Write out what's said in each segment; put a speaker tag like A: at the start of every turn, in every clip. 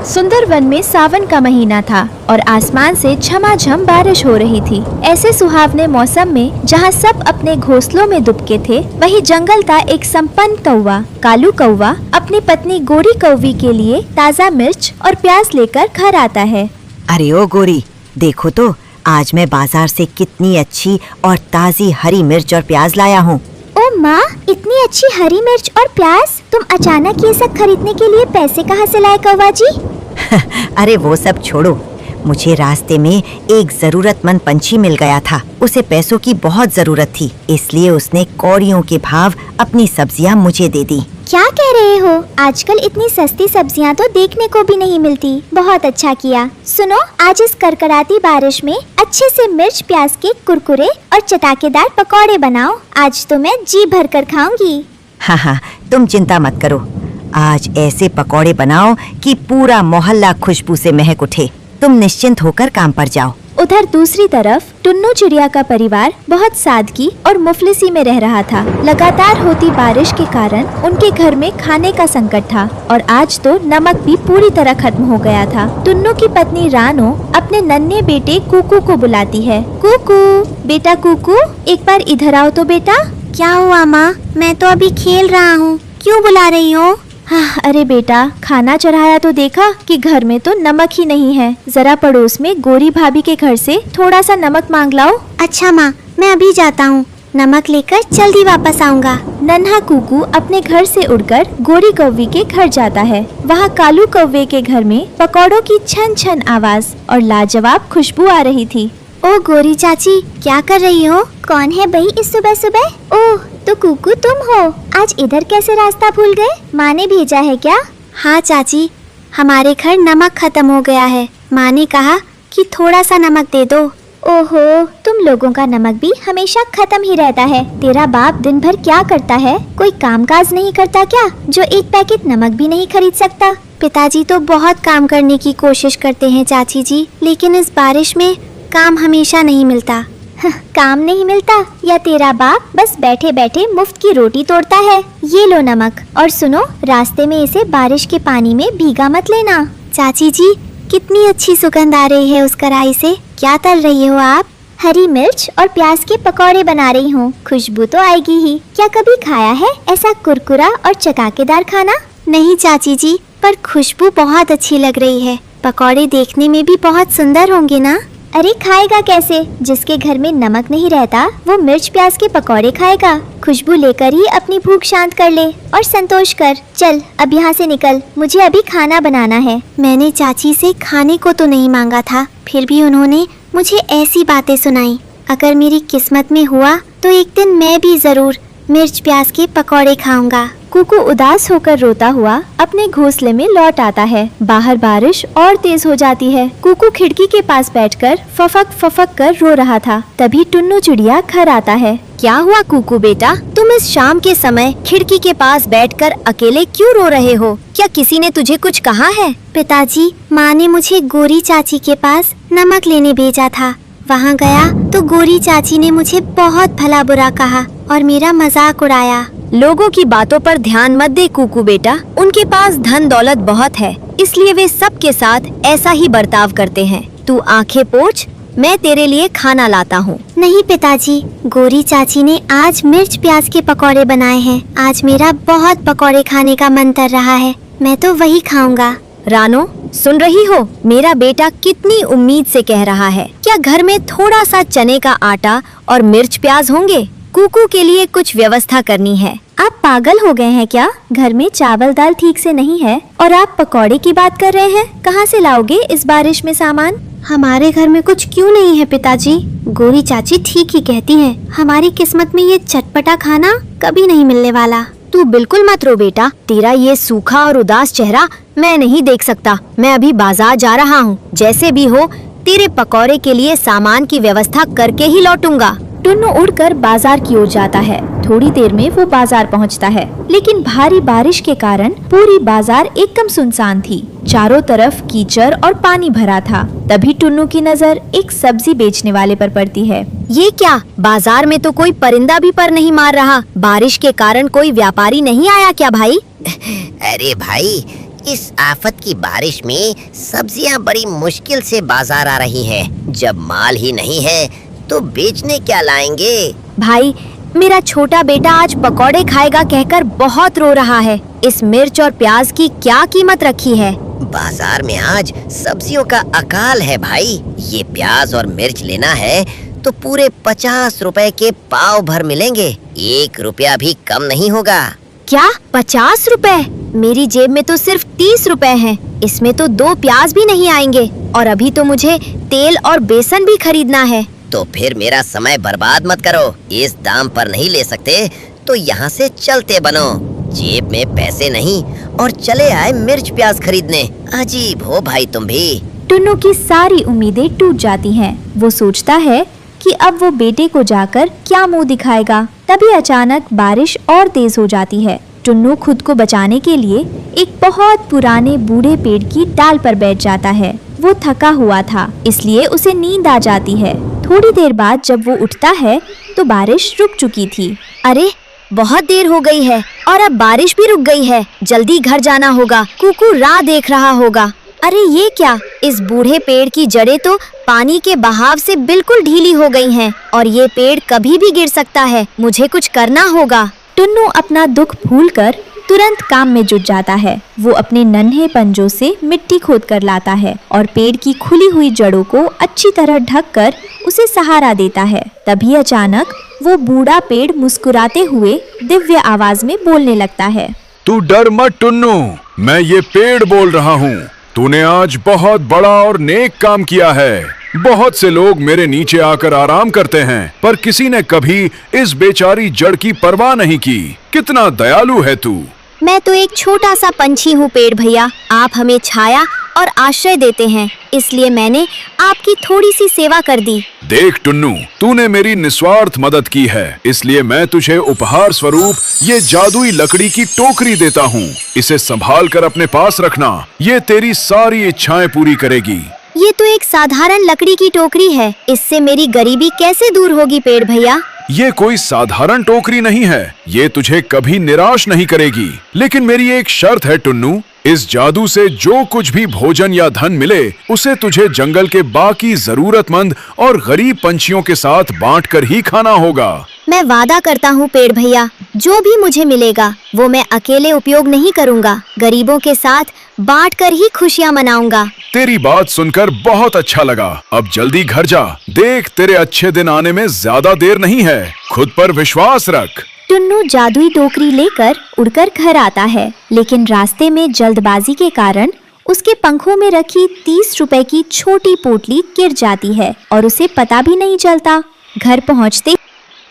A: सुंदर वन में सावन का महीना था और आसमान से झमाझम बारिश हो रही थी। ऐसे सुहावने मौसम में जहाँ सब अपने घोंसलों में दुबके थे, वहीं जंगल का एक संपन्न कौवा कालू कौवा अपनी पत्नी गोरी कौवी के लिए ताज़ा मिर्च और प्याज लेकर घर आता है।
B: अरे ओ गोरी, देखो तो आज मैं बाजार से कितनी अच्छी और ताज़ी हरी मिर्च और प्याज लाया हूँ।
C: ओ माँ, इतनी अच्छी हरी मिर्च और प्याज तुम अचानक ये सब खरीदने के लिए पैसे कहाँ से लाए कौवा जी?
B: अरे वो सब छोड़ो, मुझे रास्ते में एक जरूरतमंद पंछी मिल गया था। उसे पैसों की बहुत जरूरत थी, इसलिए उसने कौड़ियों के भाव अपनी सब्जियां मुझे दे दी।
C: क्या कह रहे हो? आजकल इतनी सस्ती सब्जियां तो देखने को भी नहीं मिलती। बहुत अच्छा किया। सुनो, आज इस कड़कड़ाती बारिश में अच्छे से मिर्च प्याज के कुरकुरे और चटाकेदार पकौड़े बनाओ। आज तो मैं जी भर कर खाऊंगी।
B: हाँ, तुम चिंता मत करो। आज ऐसे पकौड़े बनाओ कि पूरा मोहल्ला खुशबू से महक उठे। तुम निश्चिंत होकर काम पर जाओ।
A: उधर दूसरी तरफ टुन्नू चिड़िया का परिवार बहुत सादगी और मुफलिसी में रह रहा था। लगातार होती बारिश के कारण उनके घर में खाने का संकट था और आज तो नमक भी पूरी तरह खत्म हो गया था। टुन्नू की पत्नी रानो अपने नन्हे बेटे कुकू को बुलाती है। कुकू, बेटा कुकू, एक बार इधर आओ तो बेटा।
C: क्या हुआ माँ? मैं तो अभी खेल रहा हूँ, क्यों बुला रही हो?
A: अरे बेटा, खाना चढ़ाया तो देखा कि घर में तो नमक ही नहीं है। जरा पड़ोस में गोरी भाभी के घर से थोड़ा सा नमक मांग लाओ।
C: अच्छा माँ, मैं अभी जाता हूँ, नमक लेकर जल्दी वापस आऊँगा।
A: नन्हा कुकू अपने घर से उड़कर गोरी कौवी के घर जाता है। वहाँ कालू कौवे के घर में पकौड़ों की छन छन आवाज और लाजवाब खुशबू आ रही थी।
C: ओ गोरी चाची, क्या कर रही हो? कौन है भाई इस सुबह सुबह? ओह, तो कुकू तुम हो। आज इधर कैसे रास्ता भूल गए? माँ ने भेजा है क्या? हाँ चाची, हमारे घर नमक खत्म हो गया है। माँ ने कहा कि थोड़ा सा नमक दे दो। ओहो, तुम लोगों का नमक भी हमेशा खत्म ही रहता है। तेरा बाप दिन भर क्या करता है? कोई कामकाज नहीं करता क्या, जो एक पैकेट नमक भी नहीं खरीद सकता? पिताजी तो बहुत काम करने की कोशिश करते हैं चाची जी, लेकिन इस बारिश में काम हमेशा नहीं मिलता। काम नहीं मिलता या तेरा बाप बस बैठे बैठे मुफ्त की रोटी तोड़ता है? ये लो नमक, और सुनो, रास्ते में इसे बारिश के पानी में भीगा मत लेना। चाची जी, कितनी अच्छी सुगंध आ रही है उस कढ़ाई से। क्या तल रही हो आप? हरी मिर्च और प्याज के पकौड़े बना रही हूँ। खुशबू तो आएगी ही। क्या कभी खाया है ऐसा कुरकुरा और चटाकेदार खाना? नहीं चाची जी, पर खुशबू बहुत अच्छी लग रही है। पकौड़े देखने में भी बहुत सुंदर होंगे ना? अरे खाएगा कैसे? जिसके घर में नमक नहीं रहता वो मिर्च प्याज के पकौड़े खाएगा। खुशबू लेकर ही अपनी भूख शांत कर ले और संतोष कर। चल अब यहाँ से निकल, मुझे अभी खाना बनाना है। मैंने चाची से खाने को तो नहीं मांगा था, फिर भी उन्होंने मुझे ऐसी बातें सुनाई। अगर मेरी किस्मत में हुआ तो एक दिन मैं भी जरूर मिर्च प्याज के पकौड़े खाऊंगा।
A: कुकू उदास होकर रोता हुआ अपने घोंसले में लौट आता है। बाहर बारिश और तेज हो जाती है। कुकू खिड़की के पास बैठकर फफक कर रो रहा था। तभी टुन्नू चिड़िया घर आता है।
B: क्या हुआ कुकू बेटा, तुम इस शाम के समय खिड़की के पास बैठकर अकेले क्यों रो रहे हो? क्या किसी ने तुझे कुछ कहा है?
C: पिताजी, माँ ने मुझे गोरी चाची के पास नमक लेने भेजा था। वहाँ गया तो गोरी चाची ने मुझे बहुत भला बुरा कहा और मेरा मजाक उड़ाया।
B: लोगों की बातों पर ध्यान मत दे कुकू बेटा, उनके पास धन दौलत बहुत है, इसलिए वे सबके साथ ऐसा ही बर्ताव करते हैं। तू आंखें पोंछ, मैं तेरे लिए खाना लाता हूँ।
C: नहीं पिताजी, गोरी चाची ने आज मिर्च प्याज के पकौड़े बनाए हैं। आज मेरा बहुत पकौड़े खाने का मन कर रहा है, मैं तो वही खाऊंगा।
B: रानो, सुन रही हो? मेरा बेटा कितनी उम्मीद से कह रहा है। क्या घर में थोड़ा सा चने का आटा और मिर्च प्याज होंगे? कुकू के लिए कुछ व्यवस्था करनी है।
A: आप पागल हो गए हैं क्या? घर में चावल दाल ठीक से नहीं है और आप पकौड़े की बात कर रहे हैं? कहाँ से लाओगे इस बारिश में सामान?
C: हमारे घर में कुछ क्यों नहीं है पिताजी? गोरी चाची ठीक ही कहती है, हमारी किस्मत में ये चटपटा खाना कभी नहीं मिलने वाला।
B: तू बिल्कुल मत रो बेटा, तेरा ये सूखा और उदास चेहरा मैं नहीं देख सकता। मैं अभी बाजार जा रहा हूँ, जैसे भी हो तेरे पकौड़े के लिए सामान की व्यवस्था करके ही लौटूंगा।
A: टुन्नू उड़कर बाजार की ओर जाता है। थोड़ी देर में वो बाजार पहुंचता है, लेकिन भारी बारिश के कारण पूरी बाजार एकदम सुनसान थी। चारों तरफ कीचड़ और पानी भरा था। तभी टुन्नू की नजर एक सब्जी बेचने वाले पर पड़ती है।
B: ये क्या, बाजार में तो कोई परिंदा भी पर नहीं मार रहा। बारिश के कारण कोई व्यापारी नहीं आया क्या भाई?
D: अरे भाई, इस आफत की बारिश में सब्जियां बड़ी मुश्किल से बाजार आ रही हैं। जब माल ही नहीं है तो बेचने क्या लाएंगे?
C: भाई, मेरा छोटा बेटा आज पकौड़े खाएगा कहकर बहुत रो रहा है। इस मिर्च और प्याज की क्या कीमत रखी है?
D: बाजार में आज सब्जियों का अकाल है भाई। ये प्याज और मिर्च लेना है तो पूरे 50 रुपए के पाव भर मिलेंगे। 1 रुपया भी कम नहीं होगा।
C: क्या 50 रुपए? मेरी जेब में तो सिर्फ 30 रुपए हैं। इसमें तो 2 प्याज भी नहीं आएंगे और अभी तो मुझे तेल और बेसन भी खरीदना है।
D: तो फिर मेरा समय बर्बाद मत करो। इस दाम पर नहीं ले सकते तो यहाँ से चलते बनो। जेब में पैसे नहीं और चले आए मिर्च प्याज खरीदने। अजीब हो भाई तुम भी।
A: टुन्नू की सारी उम्मीदें टूट जाती हैं। वो सोचता है कि अब वो बेटे को जाकर क्या मुंह दिखाएगा। तभी अचानक बारिश और तेज हो जाती है। टुन्नू खुद को बचाने के लिए एक बहुत पुराने बूढ़े पेड़ की डाल पर बैठ जाता है। वो थका हुआ था, इसलिए उसे नींद आ जाती है। थोड़ी देर बाद जब वो उठता है तो बारिश रुक चुकी थी।
C: अरे, बहुत देर हो गई है और अब बारिश भी रुक गई है। जल्दी घर जाना होगा। कुकू राह देख रहा होगा। अरे ये क्या? इस बूढ़े पेड़ की जड़ें तो पानी के बहाव से बिल्कुल ढीली हो गई हैं और ये पेड़ कभी भी गिर सकता है। मुझे कुछ करना होगा।
A: टुन्नू अपना दुख भूलकर तुरंत काम में जुट जाता है। वो अपने नन्हे पंजों से मिट्टी खोद कर लाता है और पेड़ की खुली हुई जड़ों को अच्छी तरह ढककर उसे सहारा देता है। तभी अचानक वो बूढ़ा पेड़ मुस्कुराते हुए दिव्य आवाज में बोलने लगता है।
E: तू डर मत टुन्नू, मैं ये पेड़ बोल रहा हूँ। तूने आज बहुत बड़ा और नेक काम किया है। बहुत से लोग मेरे नीचे आकर आराम करते हैं, पर किसी ने कभी इस बेचारी जड़ की परवाह नहीं की। कितना दयालु है तू।
C: मैं तो एक छोटा सा पंछी हूँ पेड़ भैया। आप हमें छाया और आश्रय देते हैं, इसलिए मैंने आपकी थोड़ी सी सेवा कर दी।
E: देख टुन्नू, तूने मेरी निस्वार्थ मदद की है, इसलिए मैं तुझे उपहार स्वरूप ये जादुई लकड़ी की टोकरी देता हूँ। इसे संभाल कर अपने पास रखना। ये तेरी सारी इच्छाएं पूरी करेगी।
C: ये तो एक साधारण लकड़ी की टोकरी है। इससे मेरी गरीबी कैसे दूर होगी पेड़ भैया?
E: ये कोई साधारण टोकरी नहीं है। ये तुझे कभी निराश नहीं करेगी। लेकिन मेरी एक शर्त है टुन्नू, इस जादू से जो कुछ भी भोजन या धन मिले उसे तुझे जंगल के बाकी जरूरतमंद और गरीब पंछियों के साथ बांटकर ही खाना होगा।
C: मैं वादा करता हूँ पेड़ भैया, जो भी मुझे मिलेगा वो मैं अकेले उपयोग नहीं करूँगा। गरीबों के साथ बांटकर ही खुशियाँ मनाऊंगा।
E: तेरी बात सुनकर बहुत अच्छा लगा। अब जल्दी घर जा। देख, तेरे अच्छे दिन आने में ज्यादा देर नहीं है। खुद पर विश्वास रख।
A: टुन्नू जादुई टोकरी लेकर उड़कर घर आता है, लेकिन रास्ते में जल्दबाजी के कारण उसके पंखों में रखी 30 रुपए की छोटी पोटली गिर जाती है और उसे पता भी नहीं चलता। घर पहुंचते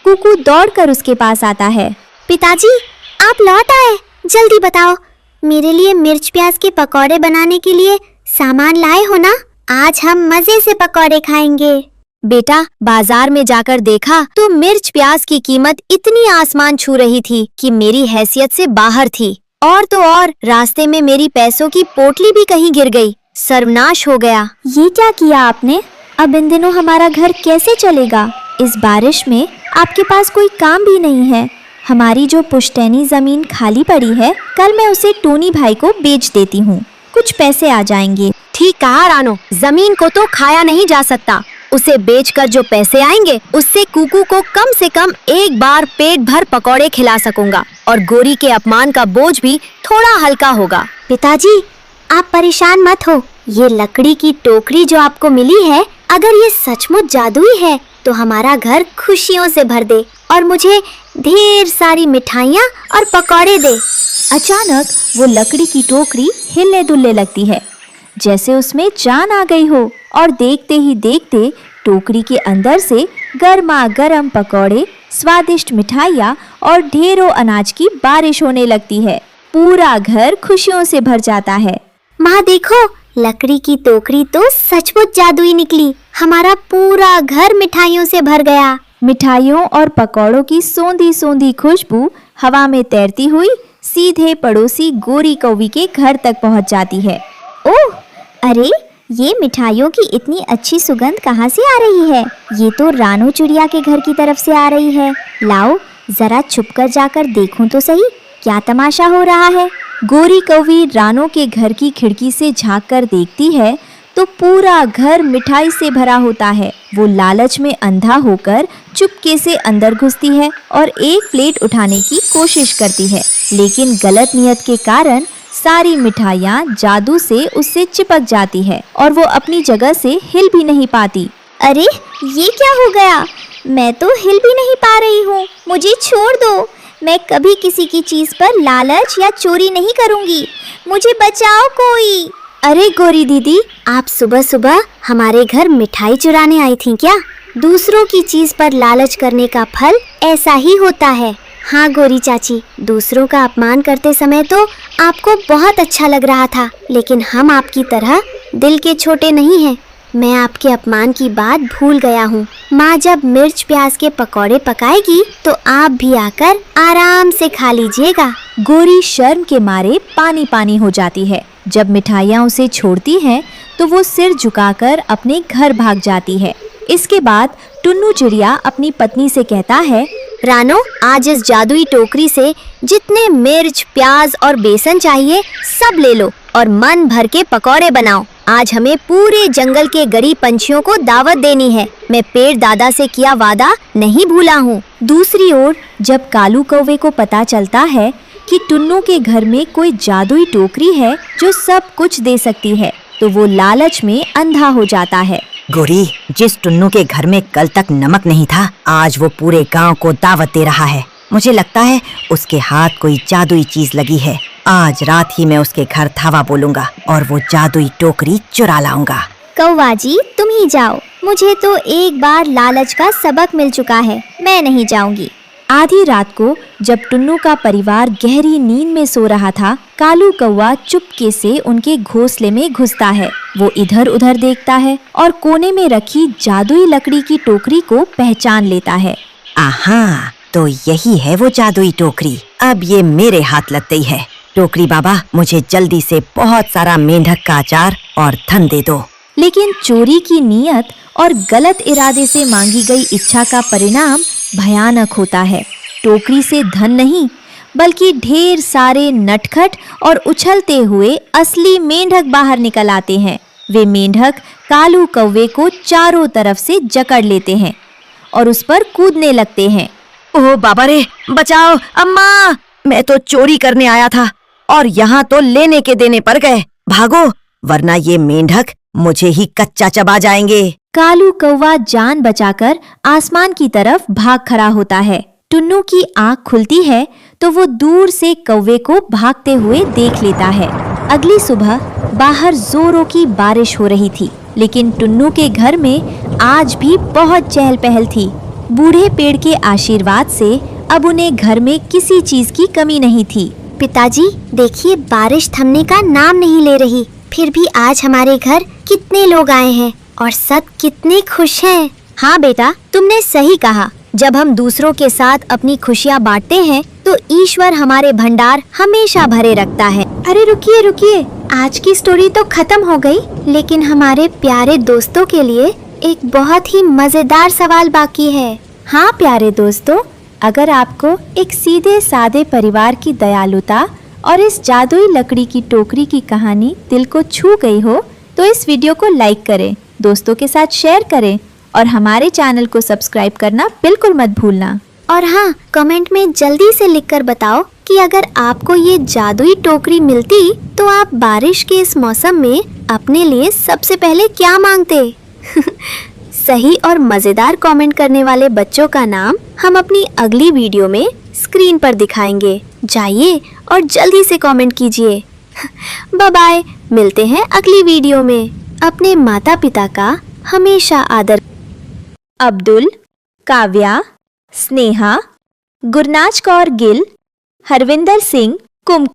A: कुकू दौड़कर उसके पास आता है।
C: पिताजी, आप लौट आए। जल्दी बताओ, मेरे लिए मिर्च प्याज के पकौड़े बनाने के लिए सामान लाए हो ना? आज हम मजे से पकौड़े खाएंगे। बेटा, बाजार में जाकर देखा तो मिर्च प्याज की कीमत इतनी आसमान छू रही थी कि मेरी हैसियत से बाहर थी। और तो और रास्ते में मेरी पैसों की पोटली भी कहीं गिर गई। सर्वनाश हो गया।
A: ये क्या किया आपने? अब इन दिनों हमारा घर कैसे चलेगा? इस बारिश में आपके पास कोई काम भी नहीं है। हमारी जो पुश्तैनी जमीन खाली पड़ी है, कल मैं उसे टोनी भाई को बेच देती हूँ। कुछ पैसे आ जाएंगे।
C: ठीक कहा रानो, जमीन को तो खाया नहीं जा सकता। उसे बेचकर जो पैसे आएंगे उससे कुकू को कम से कम एक बार पेट भर पकौड़े खिला सकूंगा और गोरी के अपमान का बोझ भी थोड़ा हल्का होगा। पिताजी, आप परेशान मत हो। ये लकड़ी की टोकरी जो आपको मिली है, अगर ये सचमुच जादुई है तो हमारा घर खुशियों से भर दे और मुझे ढेर सारी मिठाइयाँ और पकौड़े दे।
A: अचानक वो लकड़ी की टोकरी हिलने डुलने लगती है, जैसे उसमें जान आ गई हो, और देखते ही देखते टोकरी के अंदर से गर्मा गर्म पकौड़े, स्वादिष्ट मिठाइयाँ और ढेरों अनाज की बारिश होने लगती है। पूरा घर खुशियों से भर जाता है।
C: माँ देखो, लकड़ी की टोकरी तो सचमुच जादुई निकली। हमारा पूरा घर मिठाइयों से भर गया।
A: मिठाइयों और पकौड़ों की सोंधी सोंधी खुशबू हवा में तैरती हुई सीधे पड़ोसी गोरी कौवी के घर तक पहुंच जाती है।
C: ओह, अरे ये मिठाइयों की इतनी अच्छी सुगंध कहाँ से आ रही है? ये तो रानू चिड़िया के घर की तरफ से आ रही है। लाओ, जरा छुपकर जाकर देखूं तो सही।
A: क्या तमाशा हो रहा है। गोरी कौवी रानो के घर की खिड़की से झांककर देखती है तो पूरा घर मिठाई से भरा होता है। वो लालच में अंधा होकर चुपके से अंदर घुसती है और एक प्लेट उठाने की कोशिश करती है, लेकिन गलत नियत के कारण सारी मिठाइयाँ जादू से उससे चिपक जाती है और वो अपनी जगह से हिल भी नहीं पाती।
C: अरे ये क्या हो गया, मैं तो हिल भी नहीं पा रही हूँ, मुझे छोड़ दो। मैं कभी किसी की चीज पर लालच या चोरी नहीं करूँगी, मुझे बचाओ कोई। अरे गोरी दीदी, आप सुबह सुबह हमारे घर मिठाई चुराने आई थी क्या? दूसरों की चीज पर लालच करने का फल ऐसा ही होता है। हाँ गोरी चाची, दूसरों का अपमान करते समय तो आपको बहुत अच्छा लग रहा था, लेकिन हम आपकी तरह दिल के छोटे नहीं हैं। मैं आपके अपमान की बात भूल गया हूँ। माँ जब मिर्च प्याज के पकौड़े पकाएगी तो आप भी आकर आराम से खा लीजिएगा।
A: गोरी शर्म के मारे पानी पानी हो जाती है। जब मिठाइयाँ उसे छोड़ती हैं तो वो सिर झुकाकर अपने घर भाग जाती है। इसके बाद टुन्नू चिड़िया अपनी पत्नी से कहता है,
C: रानो, आज इस जादुई टोकरी से जितने मिर्च प्याज और बेसन चाहिए सब ले लो और मन भर के पकौड़े बनाओ। आज हमें पूरे जंगल के गरीब पंछियों को दावत देनी है। मैं पेड़ दादा से किया वादा नहीं भूला हूँ।
A: दूसरी ओर जब कालू कौवे को पता चलता है कि टुन्नू के घर में कोई जादुई टोकरी है जो सब कुछ दे सकती है, तो वो लालच में अंधा हो जाता है।
B: गोरी, जिस टुन्नू के घर में कल तक नमक नहीं था, आज वो पूरे गांव को दावत दे रहा है। मुझे लगता है उसके हाथ कोई जादुई चीज लगी है। आज रात ही मैं उसके घर धावा बोलूंगा और वो जादुई टोकरी चुरा लाऊंगा।
C: कौवा जी, तुम ही जाओ, मुझे तो एक बार लालच का सबक मिल चुका है, मैं नहीं जाऊंगी।
A: आधी रात को जब टुन्नू का परिवार गहरी नींद में सो रहा था, कालू कौवा चुपके से उनके घोंसले में घुसता है। वो इधर उधर देखता है और कोने में रखी जादुई लकड़ी की टोकरी को पहचान लेता है।
B: आहा, तो यही है वो जादुई टोकरी। अब ये मेरे हाथ लग गई है। टोकरी बाबा, मुझे जल्दी से बहुत सारा मेंढक का अचार और धन दे दो।
A: लेकिन चोरी की नीयत और गलत इरादे से मांगी गई इच्छा का परिणाम भयानक होता है। टोकरी से धन नहीं बल्कि ढेर सारे नटखट और उछलते हुए असली मेंढक बाहर निकल आते हैं। वे मेंढक कालू कौवे को चारों तरफ से जकड़ लेते हैं और उस पर कूदने लगते हैं।
B: ओह बाबा रे, बचाओ अम्मा, मैं तो चोरी करने आया था और यहाँ तो लेने के देने पड़ गए। भागो, वरना ये मेंढक मुझे ही कच्चा चबा जाएंगे।
A: कालू कौवा जान बचाकर आसमान की तरफ भाग खड़ा होता है। टुन्नू की आंख खुलती है तो वो दूर से कौवे को भागते हुए देख लेता है। अगली सुबह बाहर जोरों की बारिश हो रही थी, लेकिन टुन्नू के घर में आज भी बहुत चहल पहल थी। बूढ़े पेड़ के आशीर्वाद से अब उन्हें घर में किसी चीज की कमी नहीं थी।
C: पिताजी देखिए, बारिश थमने का नाम नहीं ले रही, फिर भी आज हमारे घर कितने लोग आए हैं और सब कितने खुश हैं। हाँ बेटा, तुमने सही कहा। जब हम दूसरों के साथ अपनी खुशियाँ बांटते हैं तो ईश्वर हमारे भंडार हमेशा भरे रखता है।
A: अरे रुकिए रुकिए,
C: आज की स्टोरी तो खत्म हो गई, लेकिन हमारे प्यारे दोस्तों के लिए एक बहुत ही मजेदार सवाल बाकी है।
A: हाँ प्यारे दोस्तों, अगर आपको एक सीधे सादे परिवार की दयालुता और इस जादुई लकड़ी की टोकरी की कहानी दिल को छू गई हो तो इस वीडियो को लाइक करें, दोस्तों के साथ शेयर करें और हमारे चैनल को सब्सक्राइब करना बिल्कुल मत भूलना।
C: और हाँ, कमेंट में जल्दी से लिखकर बताओ कि अगर आपको ये जादुई टोकरी मिलती तो आप बारिश के इस मौसम में अपने लिए सबसे पहले क्या मांगते। सही और मजेदार कमेंट करने वाले बच्चों का नाम हम अपनी अगली वीडियो में स्क्रीन पर दिखाएंगे। जाइए और जल्दी से कमेंट कीजिए। बाय बाय, मिलते हैं अगली वीडियो में। अपने माता पिता का हमेशा आदर।
A: अब्दुल, काव्या, स्नेहा, गुरनाज कौर गिल, हरविंदर सिंह, कुम